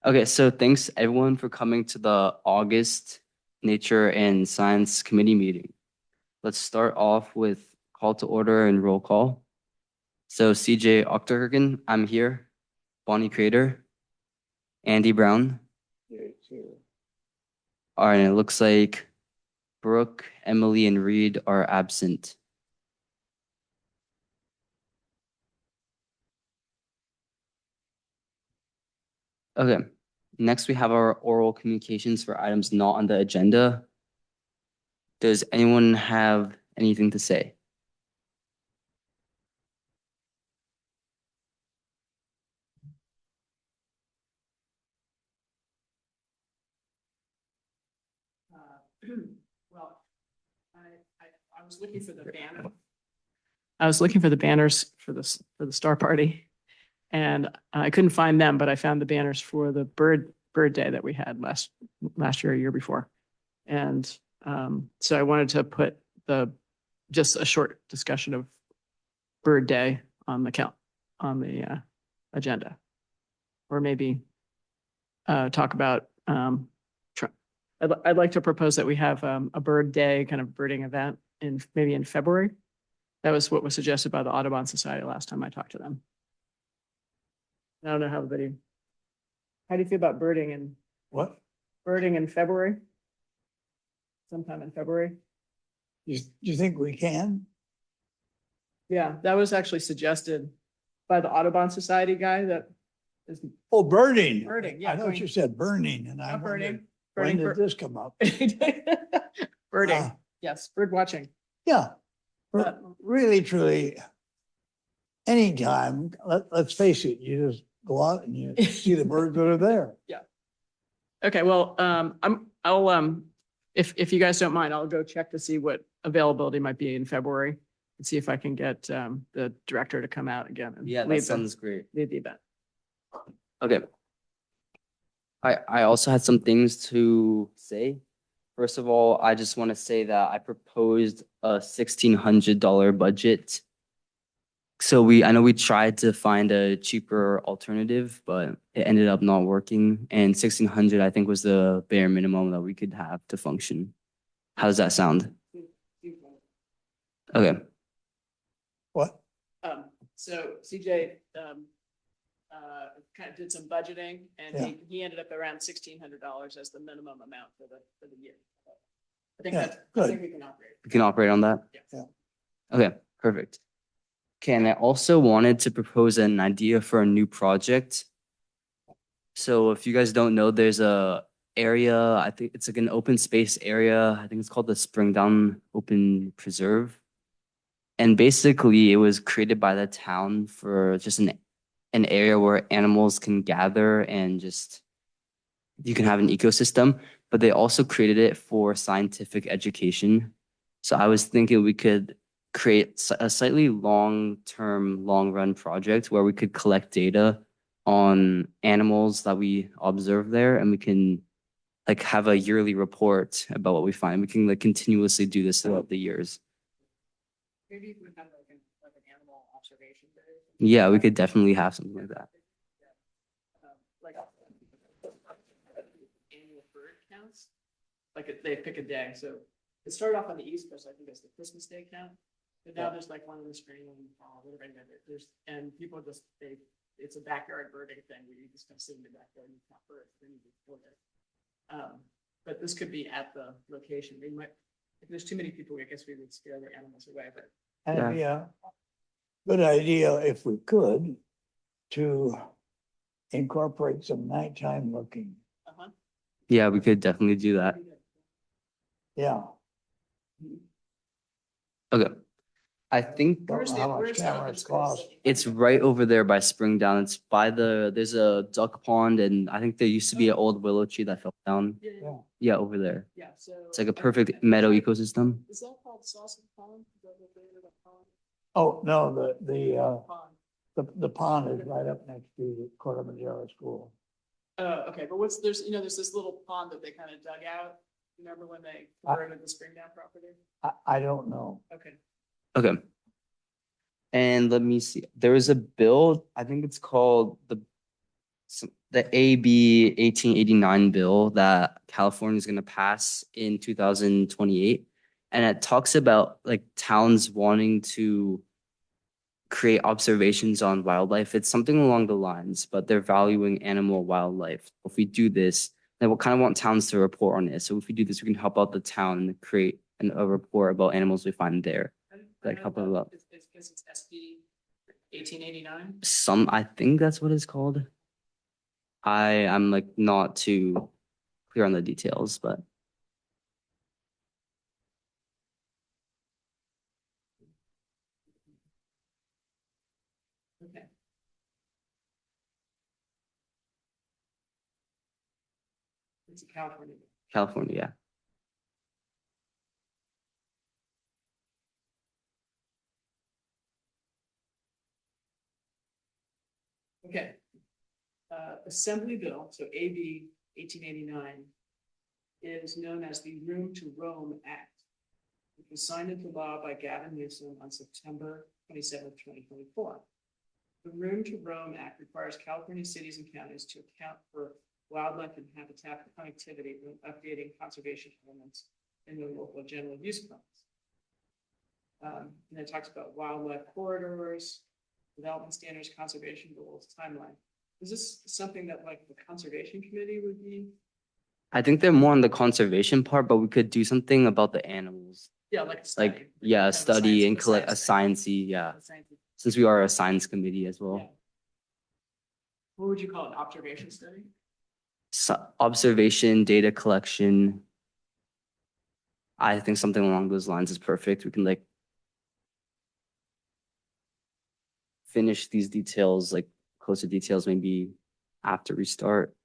Okay, so thanks everyone for coming to the August Nature and Science Committee meeting. Let's start off with call to order and roll call. So CJ Ochtergen, I'm here. Bonnie Crater, Andy Brown. All right, it looks like Brooke, Emily, and Reed are absent. Okay, next we have our oral communications for items not on the agenda. Does anyone have anything to say? Well, I was looking for the banner. I was looking for the banners for the Star Party, and I couldn't find them, but I found the banners for the Bird Day that we had last year, a year before, and so I wanted to put just a short discussion of Bird Day on the agenda, or maybe talk about. I'd like to propose that we have a Bird Day kind of birding event maybe in February. That was what was suggested by the Audubon Society last time I talked to them. I don't know how do you feel about birding in February? Sometime in February? You think we can? Yeah, that was actually suggested by the Audubon Society guy that is Oh, birding. birding, yeah. I thought you said burning and I Not wondered, burning. when did this come up? Birding, yes, bird watching. Yeah, really, truly, anytime, let's face it, you just go out and you see the birds that are there. Okay, well, I'll if you guys don't mind, I'll go check to see what availability might be in February and see if I can get the director to come out again and Yeah, that sounds great. lead the event. Okay. I also had some things to say. First of all, I just want to say that I proposed a $1,600 budget. So I know we tried to find a cheaper alternative, but it ended up not working. And 1,600, I think, was the bare minimum that we could have to function. How does that sound? Okay. What? So CJ kind of did some budgeting, and Yeah. he ended up around $1,600 as the minimum amount for the year. I think Yeah, I good. think we can operate. We can operate on that? Yeah. Okay, perfect. Okay, and I also wanted to propose an idea for a new project. So if you guys don't know, there's a area, I think it's like an open space area. I think it's called the Springdown Open Preserve. And basically it was created by the town for just an area where animals can gather and just you can have an ecosystem, but they also created it for scientific education. So I was thinking we could create a slightly long-term, long-run project where we could collect data on animals that we observe there, and we can like have a yearly report about what we find. We can like continuously do this throughout the years. Maybe you can have like an animal observation day. Yeah, we could definitely have something like that. Like annual bird counts. Like they pick a day. So it started off on the East Coast, I think it's the Christmas Day count. But now there's like one in the spring and fall, whatever. And people just it's a backyard birding thing where you just kind of sit in the backyard and count birds. Then you report it. But this could be at the location. We might, if there's too many people, I guess we would scare the animals away. But And it'd be a good idea if we could to incorporate some nighttime looking. Yeah, we could definitely do that. Yeah. Okay. I think Don't know how much cameras cost. it's right over there by Springdown. It's by there's a duck pond, and I think there used to be an old willow tree that fell down. Yeah. Yeah, over there. Yeah, so It's like a perfect meadow ecosystem. is that called Sausage Pond? Is that what they ended up calling Oh, no, it? Pond. the pond is right up next to the Corte Madera School. Okay, but there's this little pond that they kind of dug out. Remember when they converted the Springdown property? I don't know. Okay. Okay. And let me see. There is a bill, I think it's called the AB 1889 bill that California is going to pass in 2028. And it talks about like towns wanting to create observations on wildlife. It's something along the lines, but they're valuing animal wildlife. If we do this, then we'll kind of want towns to report on it. So if we do this, we can help out the town and create a report about animals we find there. Like help them out. It's SB 1889. I think that's what it's called. I'm like not too clear on the details, but Okay. It's a California. California, yeah. Okay. Assembly Bill, so AB 1889, is known as the Room to Roam Act. It was signed into law by Gavin Newsom on September 27th, 2024. The Room to Roam Act requires California cities and counties to account for wildlife and habitat connectivity when updating conservation elements in their local general use plans. And it talks about wildlife corridors, development standards, conservation goals, timeline. Is this something that like the conservation committee would be? I think they're more on the conservation part, but we could do something about the animals. Yeah, like a study. Like, yeah, Kind a of study and collect a science sciencey, yeah. thing. Since we are a science committee as Yeah. well. What would you call it? Observation study? So, observation, data collection. I think something along those lines is perfect. We can like finish these details, like closer details, maybe after we start.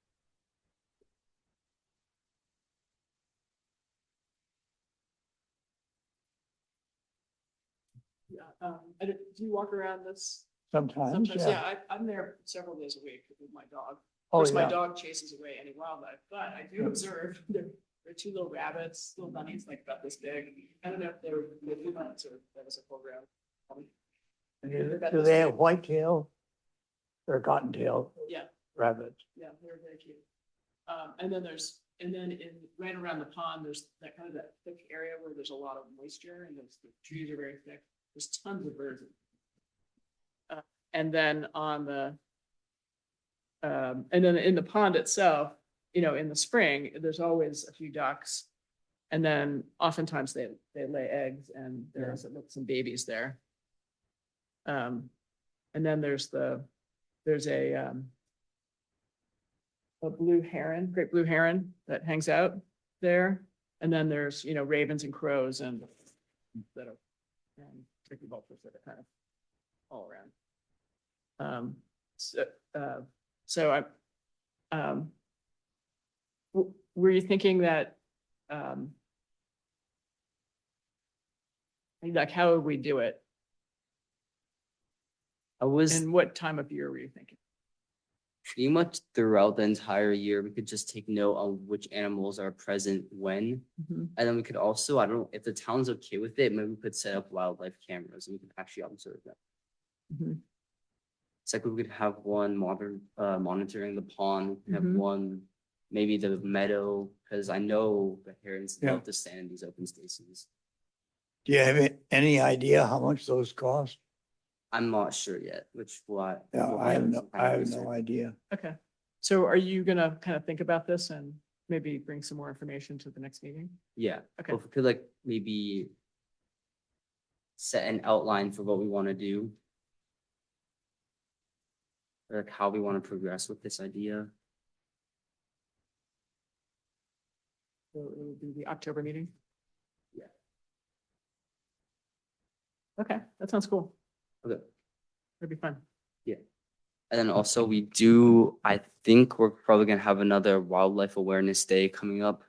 Yeah. Do you walk around this? Sometimes, Sometimes, yeah, yeah. I'm there several days a week with my dog. Of Oh, course, my yeah. dog chases away any wildlife, but I do observe there are two little rabbits, little bunnies, like about this big. I don't know if they're 2 months or that was a program. And do they have whitetail or cottontail Yeah, rabbits? yeah, they're very cute. And then in right around the pond, there's that kind of that thick area where there's a lot of moisture and the trees are very thick. There's tons of birds. And then on the and then in the pond itself, you know, in the spring, there's always a few ducks. And then oftentimes they lay eggs and there's some babies there. And then there's a blue heron, great blue heron that hangs out there. And then there's, you know, ravens and crows and that are turkey vultures that are kind of all around. Were you thinking that, like, how would we do it? I was And what time of year were you thinking? pretty much throughout the entire year, we could just take note on which animals are present when. And then we could also, I don't know, if the town's okay with it, maybe we could set up wildlife cameras and we could actually observe them. It's like we could have one monitoring the pond, we could have one, maybe the meadow, because I know the herons Yeah. love to stand in these open spaces. Do you have any idea how much those cost? I'm not sure yet, which what. Yeah, I have no idea. Okay, so are you gonna kind of think about this and maybe bring some more information to the next meeting? Yeah, Okay. if we could like maybe set an outline for what we want to do. Or like how we want to progress with this idea. So it would be the October meeting? Yeah. Okay, that sounds cool. Okay. It'd be fun. And then also we do, I think we're probably gonna have another Wildlife Awareness Day coming up.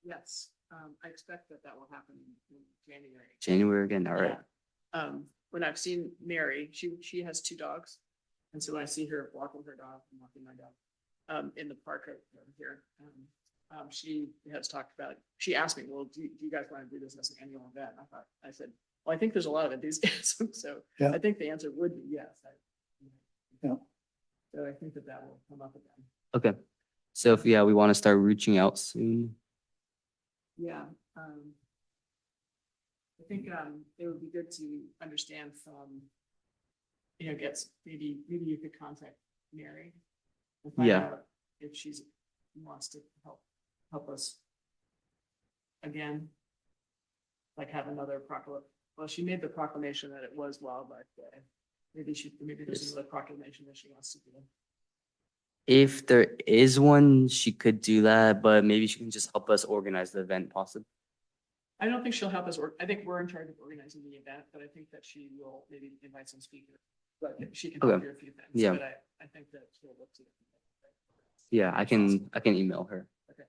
Yes, I expect that will happen in January. January again, all right. Yeah. When I've seen Mary, she has 2 dogs. And so when I see her walking her dog and walking my dog, in the park over here, she has talked about, she asked me, well, do you guys want to do this as an annual event? I said, well, I think there's a lot of enthusiasm. So Yeah. I think the answer would be yes. Yeah. So I think that that will come up again. Okay. So if, yeah, we want to start reaching out soon. Yeah. I think it would be good to understand from, maybe you could contact Mary and find Yeah. out if she's wants to help us again. Like have another well, she made the proclamation that it was Wildlife Day. Maybe there's Yes. another proclamation that she wants to do. If there is one, she could do that, but maybe she can just help us organize the event possibly. I don't think she'll help us, I think we're in charge of organizing the event, but I think that she will maybe invite some speakers. But she can help Okay. you a few things. Yeah. But I think that she'll look to. Yeah, I can email her. Okay.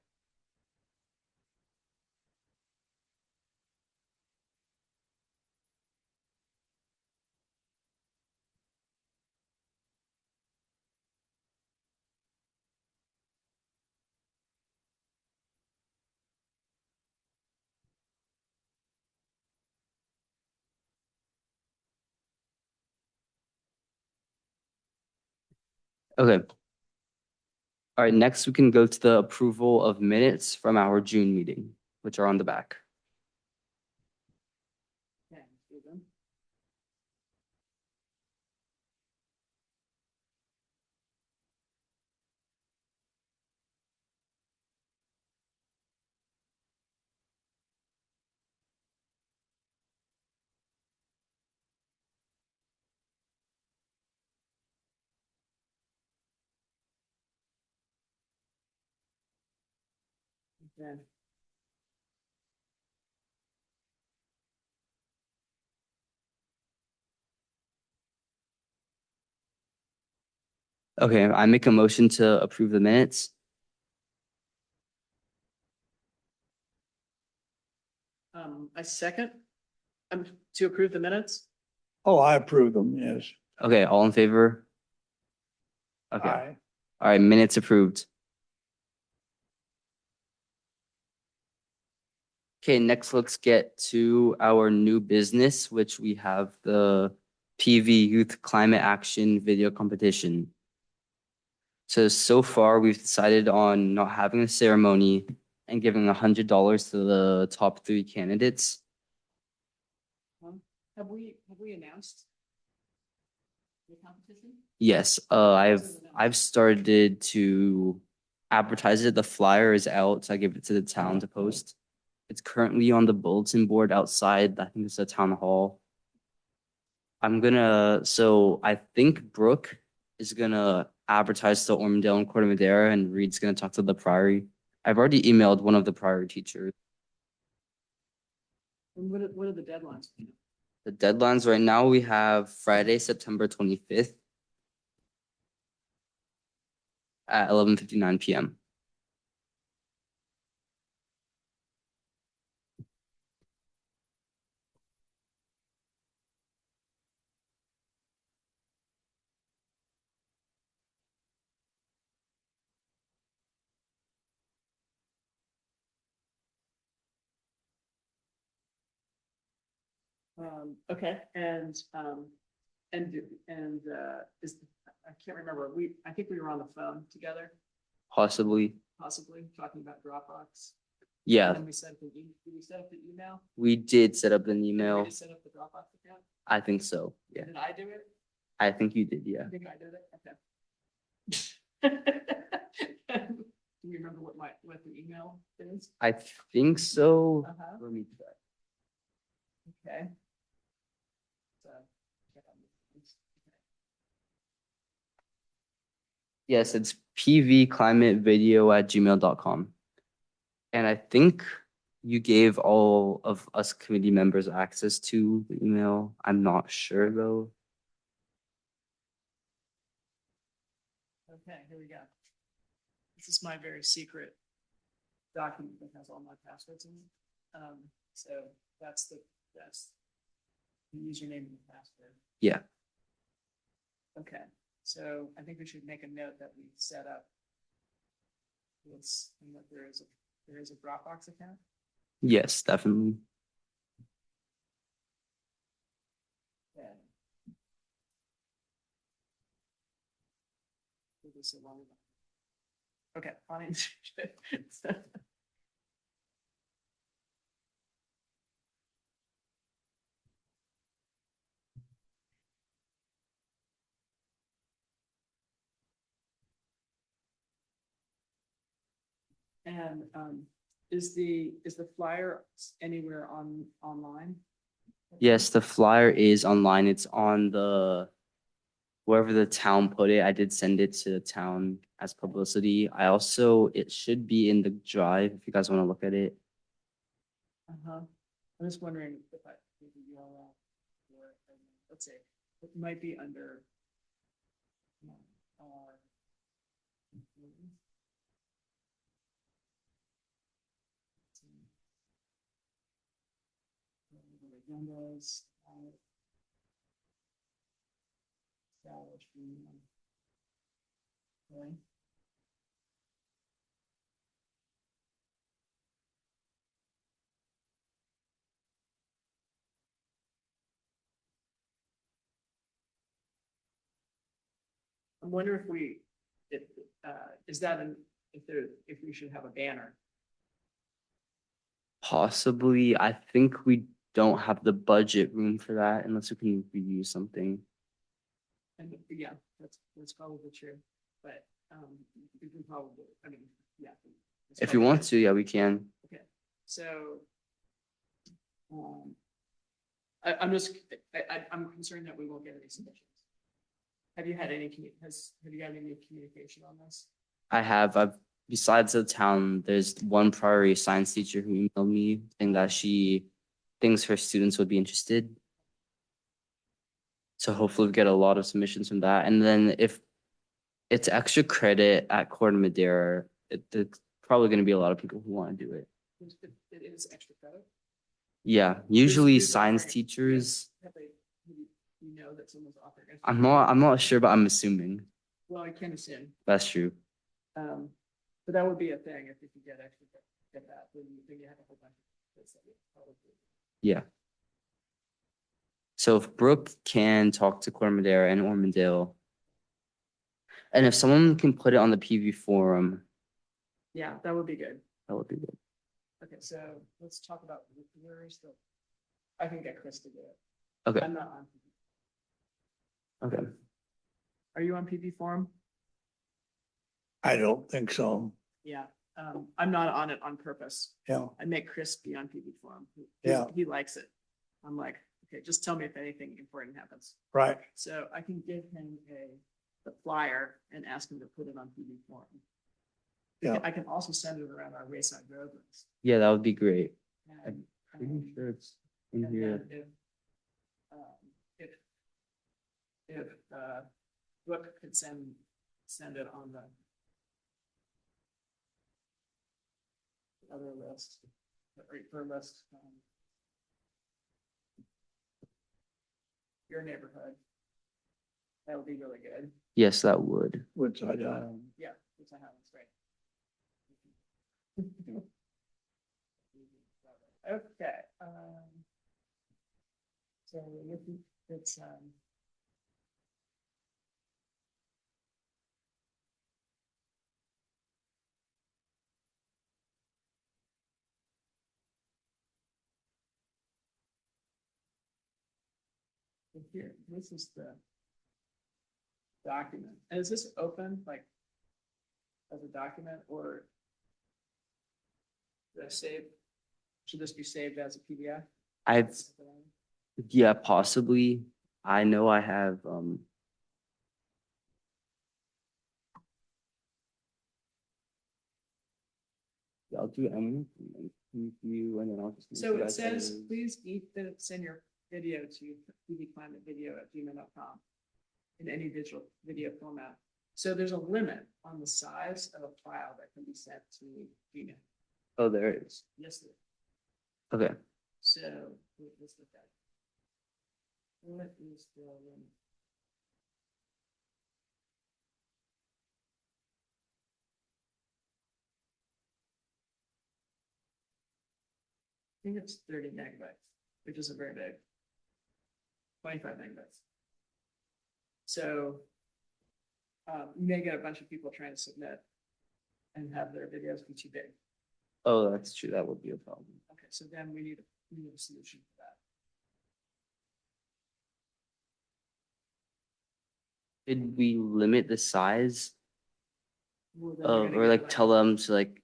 Okay. All right, next we can go to the approval of minutes from our June meeting, which are on the back. Yeah, do them. Okay. Okay, I make a motion to approve the minutes. I second, to approve the minutes. Oh, I approve them, yes. Okay, all in favor? Okay, Aye. all right, minutes approved. Okay, next let's get to our new business, which we have the PV Youth Climate Action Video Competition. So far we've decided on not having a ceremony and giving $100 to the top 3 candidates. Have we announced the competition? Yes, I've started to advertise it. The flyer is out, so I give it to the town to post. It's currently on the bulletin board outside. I think it's a town hall. So I think Brooke is gonna advertise to Ormondale and Corte Madera, and Reed's gonna talk to the Priory. I've already emailed one of the Priory teachers. And what are the deadlines? The deadlines right now, we have Friday, September 25th at 11:59 p.m. Okay, is, I can't remember, I think we were on the phone together, Possibly. possibly talking about Dropbox. Yeah, And then did we set up the email? we did set up an Did we email. just set up the Dropbox account? I think so. Yeah, Did I do it? I think you did. Yeah. I think I did it, okay. Do you remember what the email is? I think so. Uh-huh. Let me check. Okay. So, check on this. Yes, it's pvclimatevideo@gmail.com. And I think you gave all of us committee members access to the email. I'm not sure though. Okay, here we go. This is my very secret document that has all my passwords in it. So that's the username and the password. Yeah. Okay, so I think we should make a note that we set up this and that there is a Dropbox account. Yes, definitely. Yeah. was so long ago. Okay, fine. And is the flyer anywhere online? Yes, the flyer is online. It's on wherever the town put it. I did send it to the town as publicity. It should be in the drive if you guys want to look at it. Uh-huh. I'm just wondering if I, maybe let's say, it might be under. uh, Agendas. Okay. I wonder if is that if we should have a banner? Possibly, I think we don't have the budget room for that unless we can reuse something. And yeah, that's probably true, but we can probably, I mean, yeah. it's If you probably want good. to, yeah, we can. Okay, so. Um, I'm concerned that we won't get any submissions. Have you had any communication on this? Besides the town, there's one priority science teacher who emailed me saying that she thinks her students would be interested. So hopefully we get a lot of submissions from that. And then if it's extra credit at Corte Madera, it's probably going to be a lot of people who want to do it. It is extra credit. Yeah, usually Who's science offering it? teachers, You know that someone's offering it. I'm not sure, but I'm assuming Well, I can assume, that's true. but that would be a thing if you could get extra, get that, then you have a whole bunch of this that would probably. Yeah. So if Brooke can talk to Corte Madera and Ormondale, and if someone can put it on the PV forum, Yeah, that would be good. that would be good. Okay, so let's talk about where is the, I can get Chris to do it. Okay. I'm not on. Okay. Are you on PV forum? I don't think so. Yeah, I'm not on it on purpose. Yeah, I make Chris be on PV forum. Yeah. He likes it. I'm like, okay, just tell me if anything important happens. right. So I can give him the flyer and ask him to put it on PV forum. Yeah. I can also send it around our Wayside Road list. Yeah, that would be great. And, Pretty sure it's in and here. then if Brooke could send it on the other list, the refer list, your neighborhood. That would be really good. Yes, that would. Which I don't. Yeah, which I have, that's great. Okay, so we're looking, it's, here, this is the document. And is this open, like, as a document, or should this be saved as a PDF? Yeah, possibly. I know I have, I'll do Emily, you, and then I'll just. So it says, please send your video to pvclimatevideo@gmail.com in any digital video format. So there's a limit on the size of a file that can be sent to Gmail. Oh, there it is. Yes, there is. Okay. So let's look at it. What is the limit? I think it's 30 megabytes, which isn't very big. 25 megabytes. So You may get a bunch of people trying to submit and have their videos be too big. Oh, that's true. That would be a problem. Okay, so then we need a solution for that. Did we limit the size Well, then you're of, gonna or get like tell them to like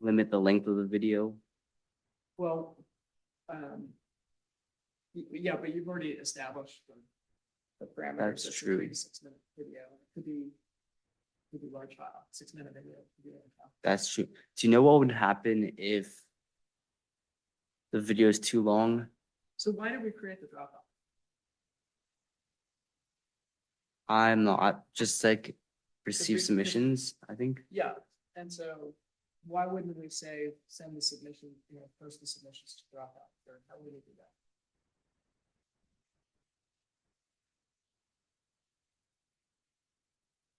limit the length of the video? Well, yeah, but you've already established the parameters. That's of the true. 3 to 6 minute video. It could be large file, 6 minute video. Could be large file. That's true. Do you know what would happen if the video is too long? So why did we create the Dropbox? I'm not just like receive we- submissions, I think. Yeah, and so why wouldn't we say, send the submission, post the submissions to Dropbox, or how would we do that?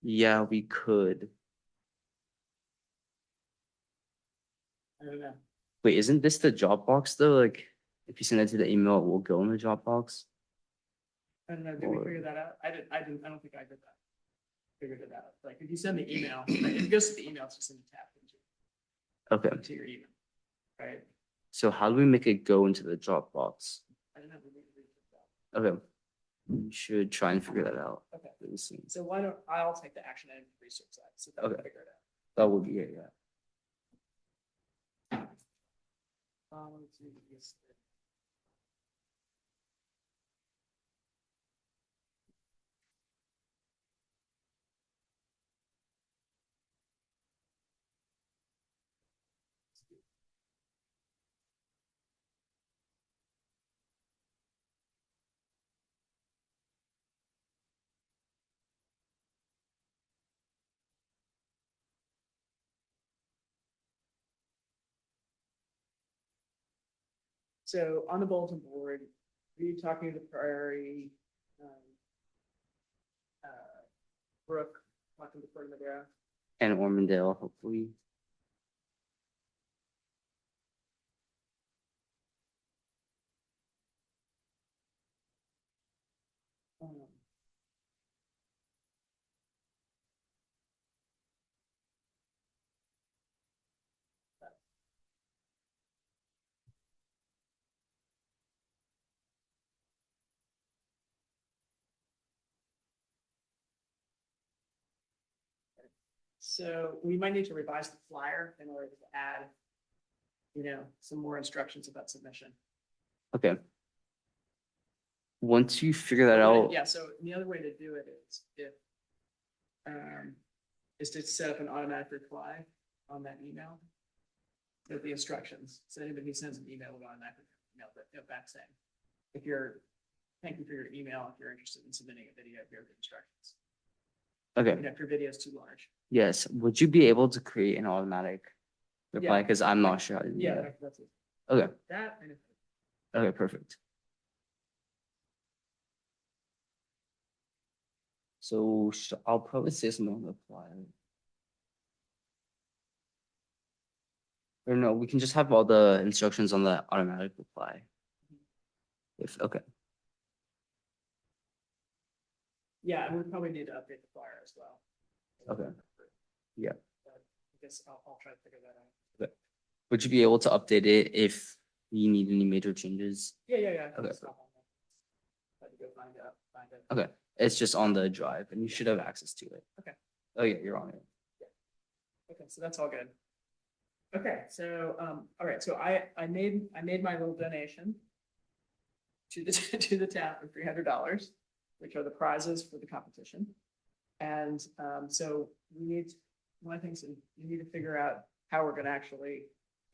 Yeah, we could. I don't know. Wait, isn't this the Dropbox though? Like, if you send it to the email, it will go in the Dropbox. I don't know, did we Or- figure that out? I don't think I did that. Figured it out. Like, if you send the email, like, if it goes to the email, it's just in the tab Okay, to your email, right? so how do we make it go into the Dropbox? I don't know. We need to research that. Okay, we should try and figure that out. Okay. really soon. So why don't, I'll take the action and research that, so that we Okay. figure it That would be it, yeah. out. Let's see, yes. So on the bulletin board, are you talking to Prairie, Brooke, talking to Fort Madera? And Ormondale, hopefully. Um, So we might need to revise the flyer in order to add, some more instructions about submission. Okay. Once you figure that But out, Yeah, so the other way to do it is to set up an automatic reply on that email with the instructions. So anybody who sends an email will automatically email that back saying, thank you for your email. If you're interested in submitting a video, here are the instructions. okay, If your video is too large. yes, would you be able to create an automatic reply? Yeah. Because I'm not sure how to do Yeah, that. that's it. Okay, That, and okay, perfect. So I'll probably say something on the flyer. Or no, we can just have all the instructions on the automatic reply. Okay, yeah, and we probably need to update the flyer as well. Okay. Yeah. But I guess I'll try to figure that out. would you be able to update it if you need any major changes? Yeah. I can Okay. stop on that. Had to go find it. Okay, it's just on the drive and you should have access to it. Okay. Oh yeah, you're on it. Okay, so that's all good. Okay, so, all right, so I made my little donation to the, to the town of $300, which are the prizes for the competition. And, so one of the things, you need to figure out how we're gonna actually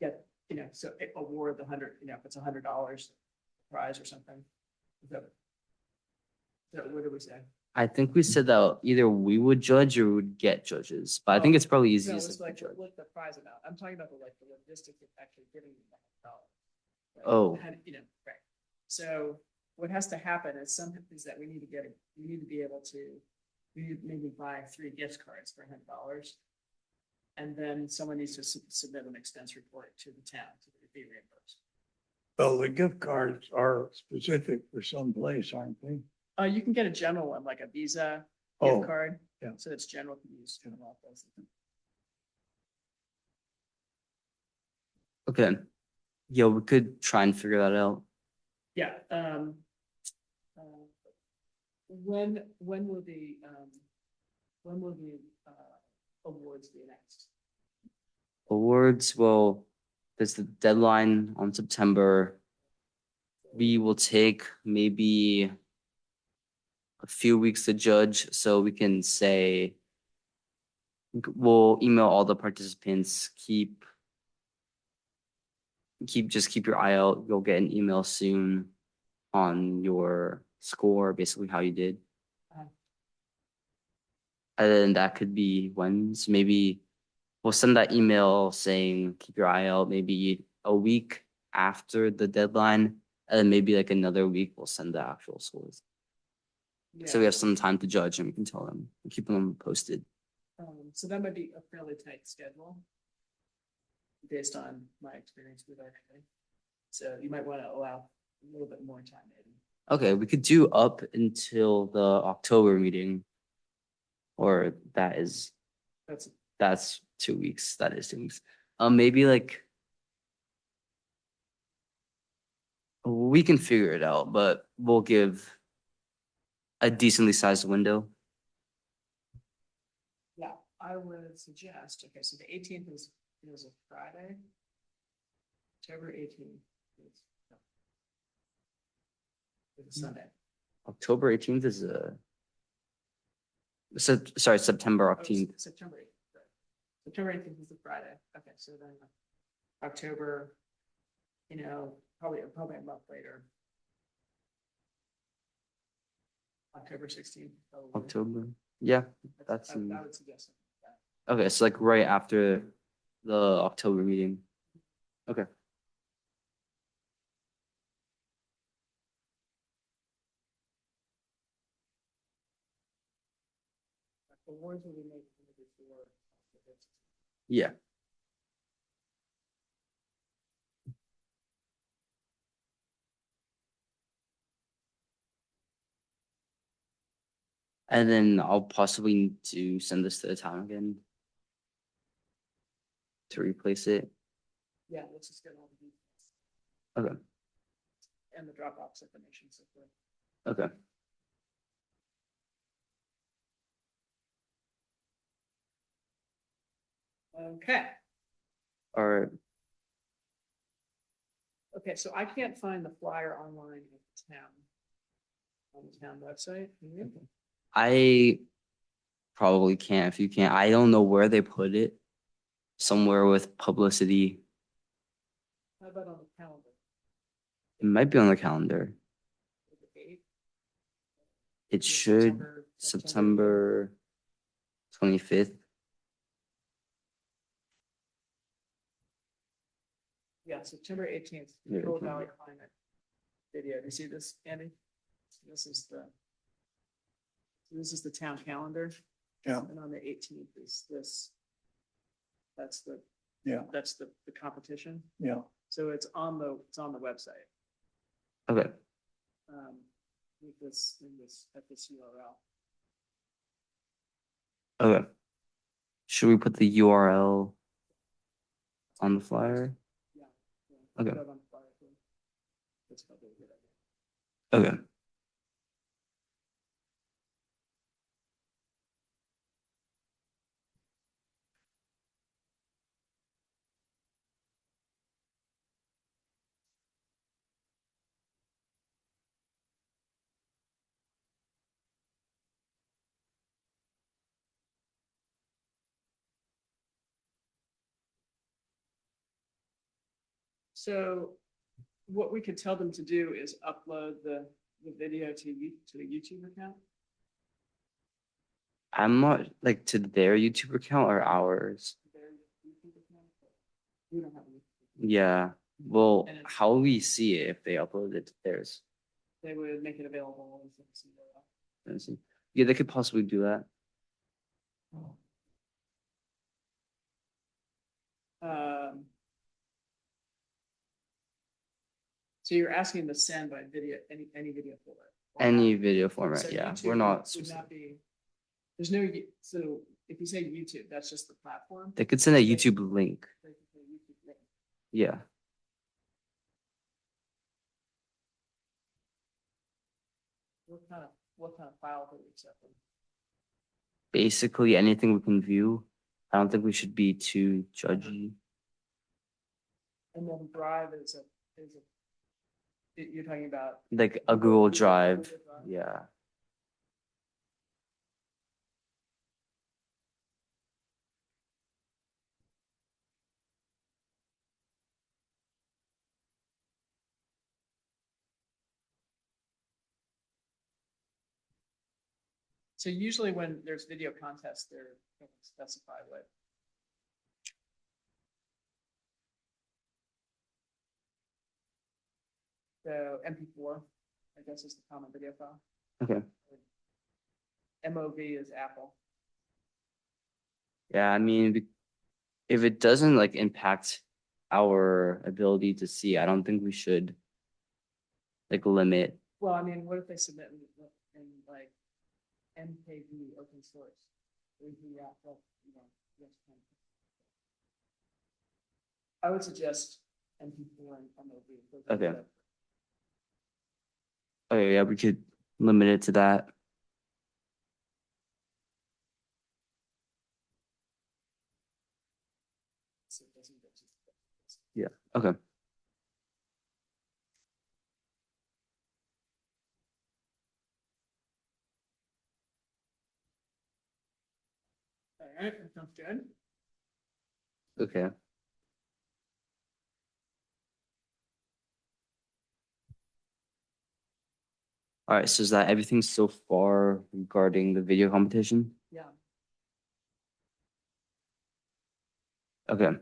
get, so award the 100, if it's $100 prize or something. So what do we say? I think we said that either we would judge or we would get judges, but I think Oh, it's probably No, easiest it's if we like, judge. the prize amount. I'm talking about the logistics of actually getting the $100. Right? Oh. Right. So what has to happen is that we need to be able to, we need to maybe buy 3 gift cards for $100. And then someone needs to submit an expense report to the town to be reimbursed. Well, the gift cards are specific for some place, aren't they? You can get a general one, like a Visa Oh. gift card, Yeah. So it's general use. Okay. Yeah, we could try and figure that out. Yeah, uh, when will the awards be announced? Awards, well, there's the deadline on September. We will take maybe a few weeks to judge, so we can say we'll email all the participants, just keep your eye out. You'll get an email soon on your score, basically how you did. Uh, And then that could be Wednesday, maybe we'll send that email saying, keep your eye out, maybe a week after the deadline. And then maybe like another week, we'll send the actual scores. So we yeah, have some time to judge and we can tell them, keep them posted. so that might be a fairly tight schedule based on my experience with everything. So you might want to allow a little bit more time maybe. Okay, we could do up until the October meeting. Or That's, that's 2 weeks. That is 2 weeks. Maybe like we can figure it out, but we'll give a decently sized window. yeah, I would suggest, okay, so the 18th is a Friday. October 18th is a Sunday. October 18th is sorry, September Oh, 18th. September 18th. Right. September 18th is a Friday. Okay, so then October, probably a month later. October 16th. Probably. October. Yeah, that's I would suggest that. okay. So like right after the October meeting. Okay. Awards will be made before. Yeah. And then I'll possibly need to send this to the town again to replace it. Yeah, let's just get all the details Okay. and the Dropbox information. So forth. Okay. Okay. All right. Okay, so I can't find the flyer online at the town. On the town website. Can you? I probably can't if you can't. I don't know where they put it. Somewhere with publicity. How about on the calendar? It might be on the calendar. The date? It should September 25th. Yeah, September 18th, Yeah, Control 18th. Valley Climate video. Do you see this, Andy? This is the town calendar. Yeah. And on the 18th is this. That's the competition. Yeah. So it's on the website. Okay. With this at this URL. Okay. Should we put the URL on the flyer? Yeah. Okay. Put it on the flyer, too. That's probably a good idea. Okay. So what we could tell them to do is upload the video to the YouTube account. I'm not like to their YouTube account or ours. Their YouTube account. We don't have any. Yeah. Well, And it's- how will we see it if they upload it to theirs? They would make it available. As a URL. Let's see. Yeah, they could possibly do that. So you're asking to send by video, any video format? Any video format. So Yeah, YouTube we're not. Would not be, There's no, so if you say YouTube, that's just the platform? They could send a YouTube link. Yeah. What kind of file do we accept? Basically anything we can view. I don't think we should be too judgy. And then Drive you're talking about. Like a Google Drive. Google Drive. Yeah. So usually when there's video contests, they're gonna specify what. So MP4, I guess is the common video file. Okay. MOV is Apple. Yeah, I mean, if it doesn't like impact our ability to see, I don't think we should like limit. Well, I mean, what if they submit in like MKV open source? Yeah, well, you know, yes, I would suggest MP4 and MOV. Okay. Okay, yeah, we could limit it to that. So it doesn't get too- Yeah, okay. All right, that sounds good. Okay. All right, so is that everything so far regarding the video competition? Yeah. Okay. All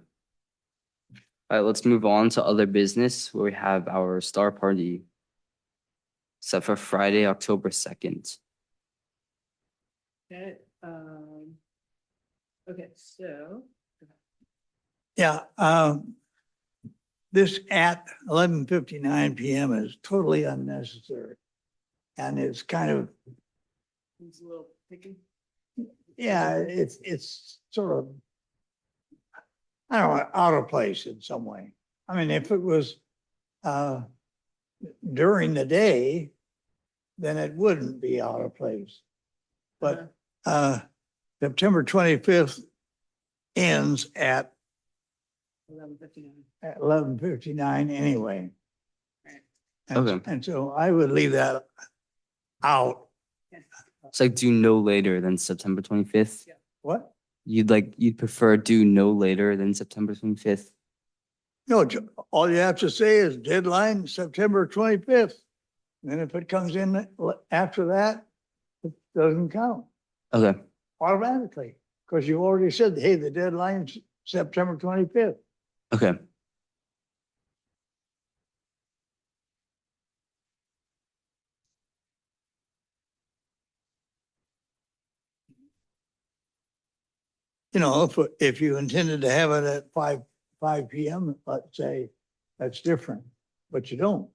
right, let's move on to other business where we have our star party set for Friday, October 2nd. Okay, okay, so. Yeah, this at 11:59 PM is totally unnecessary. And it's kind of, It's a little picky. yeah, it's sort of, I don't know, out of place in some way. I mean, if it was during the day, then it wouldn't be out of place. But September 25th ends at 11:59. 11:59 anyway. Right. Okay. And so I would leave that out. It's like do no later than September 25th. Yeah. What? You'd prefer do no later than September 25th? No, all you have to say is deadline September 25th. And then if it comes in after that, it doesn't count Okay. automatically. Because you already said, hey, the deadline's September 25th. Okay. You know, if you intended to have it at 5 PM, let's say, that's different, but you don't.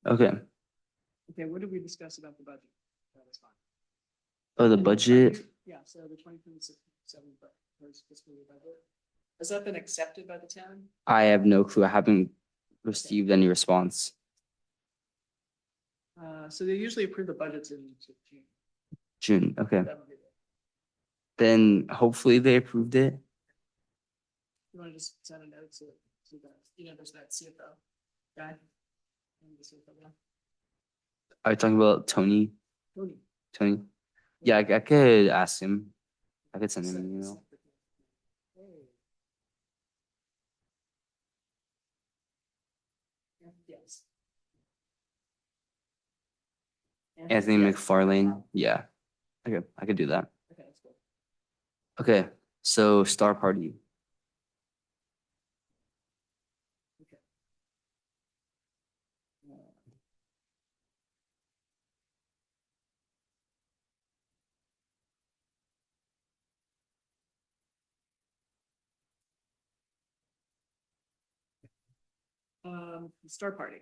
Okay. Okay, what did we discuss about the budget? That was fine. Oh, the budget. Yeah, so the 2027 fiscal year budget. Has that been accepted by the town? I have no clue. I haven't received any response. So they usually approve the budgets in June. June. Okay. That would be then hopefully they approved it. You want to just send a note to the, there's that CFO guy. And the CFO guy. Are you talking about Tony? Tony. Tony? Yeah, I could ask him. I could send him an email. Yes. Anthony Yeah. McFarlane. Yeah. Okay, I could do that. Okay, that's cool. Okay, so Star Party. Okay. The Star Party.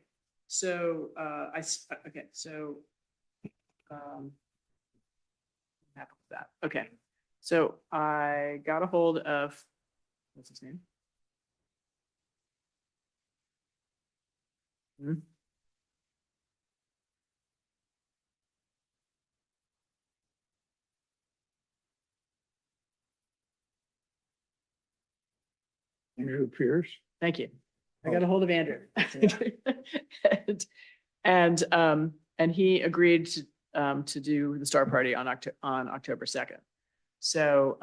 So, okay, so, happy with that. Okay. So I got a hold of, what's his name? Hmm? Andrew Pierce. Thank you. I got a hold of Andrew. And he agreed to do the Star Party on October 2nd. So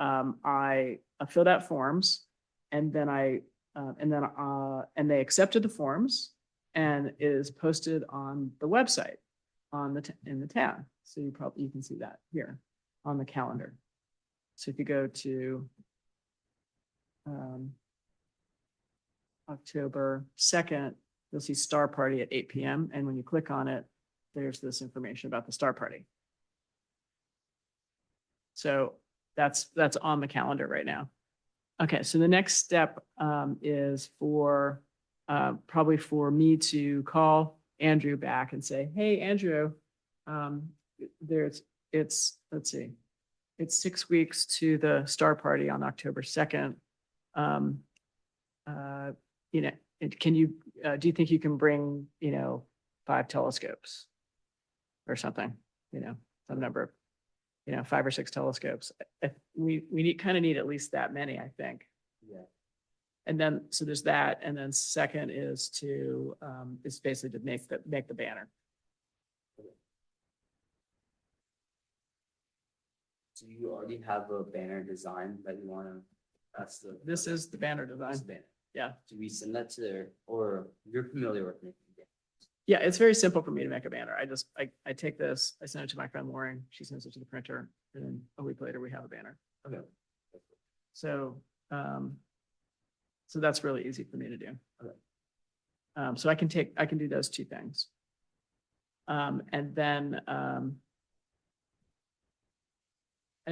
I filled out forms and then and they accepted the forms and it is posted on the website in the town. So you can see that here on the calendar. So if you go to October 2nd, you'll see Star Party at 8 p.m. And when you click on it, there's this information about the Star Party. So that's on the calendar right now. Okay, so the next step is probably for me to call Andrew back and say, hey, Andrew, let's see, it's 6 weeks to the Star Party on October 2nd. Do you think you can bring, 5 telescopes or something, some number of, 5 or 6 telescopes. We need at least that many, I think. Yeah. And then, so there's that. And then second is basically to make the banner. Do you already have a banner design that you want to, This is the banner this design. banner? Yeah. Do we send that to or you're familiar with making banners? Yeah, it's very simple for me to make a banner. I take this, I send it to my friend Lauren, she sends it to the printer, and then a week later we have a banner. Okay. So, so that's really easy for me to do. Okay. So I can do those 2 things. And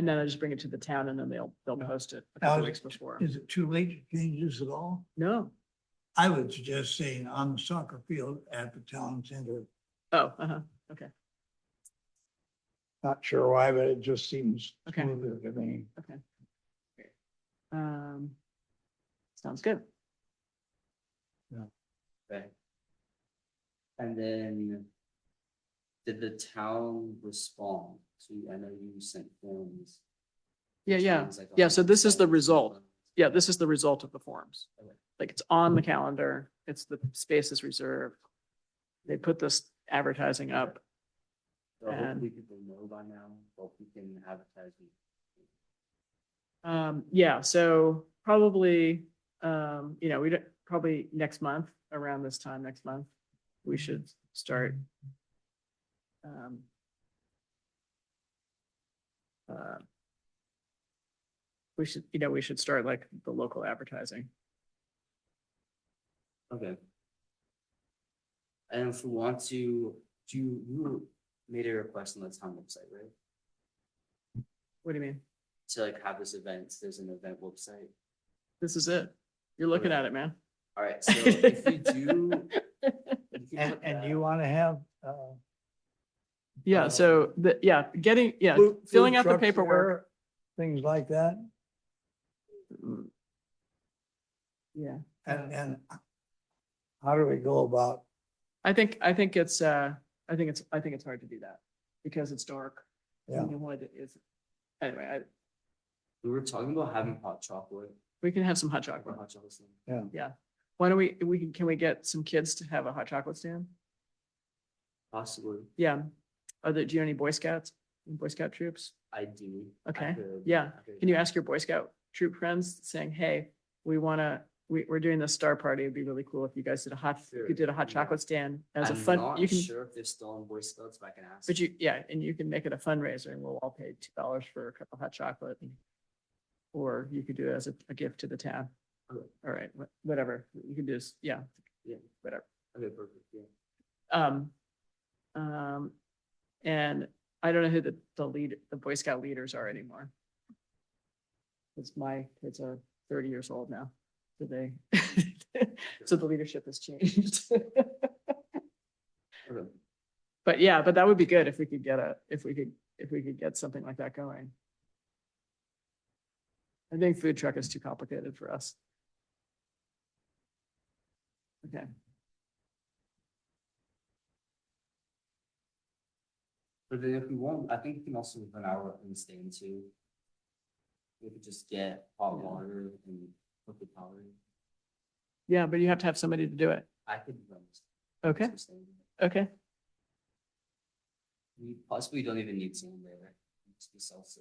then I just bring it to the town and then they'll post it a couple Now, weeks before. Is it too late to change this at all? No. I would suggest saying on the soccer field at the town center. Oh, okay. Not sure why, but it just seems Okay. smoother to me. Okay. Sounds good. Okay. And then did the town respond? So I know you sent forms. Yeah. Sounds like Yeah, so this is the 100%. result. Yeah, this is the result of the forms. Okay. Like it's on the calendar, it's the space is reserved. They put this advertising up. So And- hopefully people know by now, hope we can advertise. Yeah, so probably, probably next month, around this time next month, we should start. We should start like the local advertising. Okay. And if we want to, you made a request on the town website, right? What do you mean? To like have this event, there's an event website. This is it. You're looking at it, man. All right, so if you do. you can put And that- you want to have, Yeah, so filling out the trucks paperwork. there, things like that. Yeah. And how do we go about, I think it's hard to do that because it's dark. yeah, Anyway, We were talking about having hot chocolate. We can have some hot Or chocolate. hot chocolate stand. Yeah. Why don't can we get some kids to have a hot chocolate stand? Possibly. Yeah. Do you know any Boy Scouts, Boy Scout troops? I do. I Okay. could- Yeah. I could- Can you ask your Boy Scout troop friends saying, hey, we're doing this star party. It'd be really cool if you guys did Sure, you did a hot yeah. chocolate stand as a I'm fun, not you can, sure if they're still in Boy Scouts, but I can ask. but and you can make it a fundraiser and we'll all pay $2 for a cup of hot chocolate. Or you could do it as a gift to the town. Okay. All right, whatever. You can do this, yeah, Yeah. whatever. Okay, perfect, yeah. And I don't know who the Boy Scout leaders are anymore. It's my kids are 30 years old now. So so the leadership has changed. Okay. But yeah, but that would be good if we could get something like that going. I think food truck is too complicated for us. Okay. But then if we want, I think we can also run our own stand too. We could just get hot Yeah. water and put the power in. Yeah, but you have to have somebody to do it. I could run. Okay, some stand. okay. We possibly don't even need someone there. Just be salsa.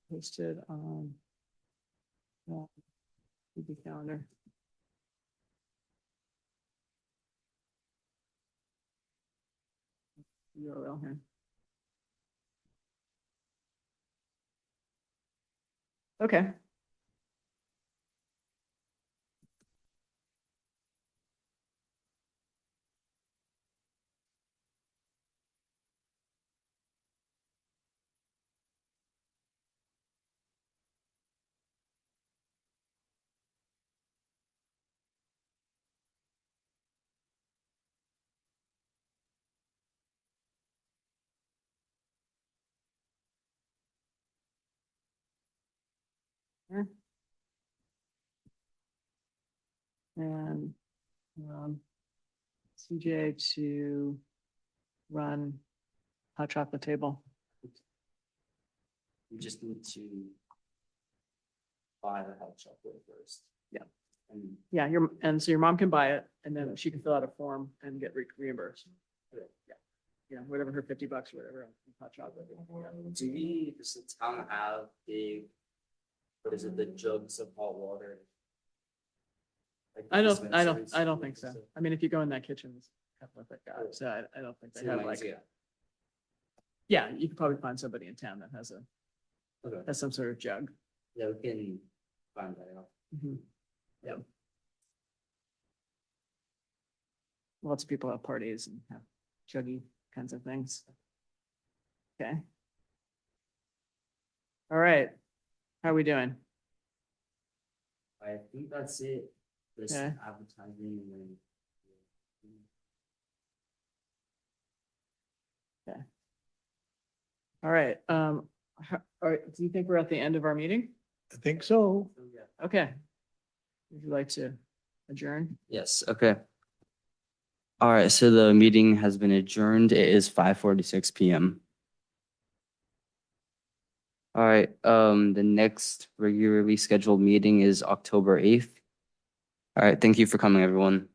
Posted on the calendar. URL here. Okay. And CJ to run hot chocolate table. We just need to buy the hot chocolate first. Yeah. And Yeah, so your mom can buy it and then she can fill out a form and get reimbursed. Yeah. Yeah, whatever her $50 or whatever, on hot chocolate. do we, does the town have big, what is it, the jugs of hot water? Like I dispensaries? don't think so. I mean, if you go in that kitchen, it's kind of like that, so I don't think they Two have lanes, like, yeah. yeah, you could probably find somebody in town that Okay, has some sort of jug. yeah, we can find that out. Yeah. Lots of people have parties and have juggy kinds of things. Okay. All right. How are we doing? I think that's it. This Okay. advertising and then. All right. All right, do you think we're at the end of our meeting? I think so. So, yeah. Okay. Would you like to adjourn? Yes, okay. All right, so the meeting has been adjourned. It is 5:46 PM. All right, the next regularly scheduled meeting is October 8th. All right, thank you for coming, everyone.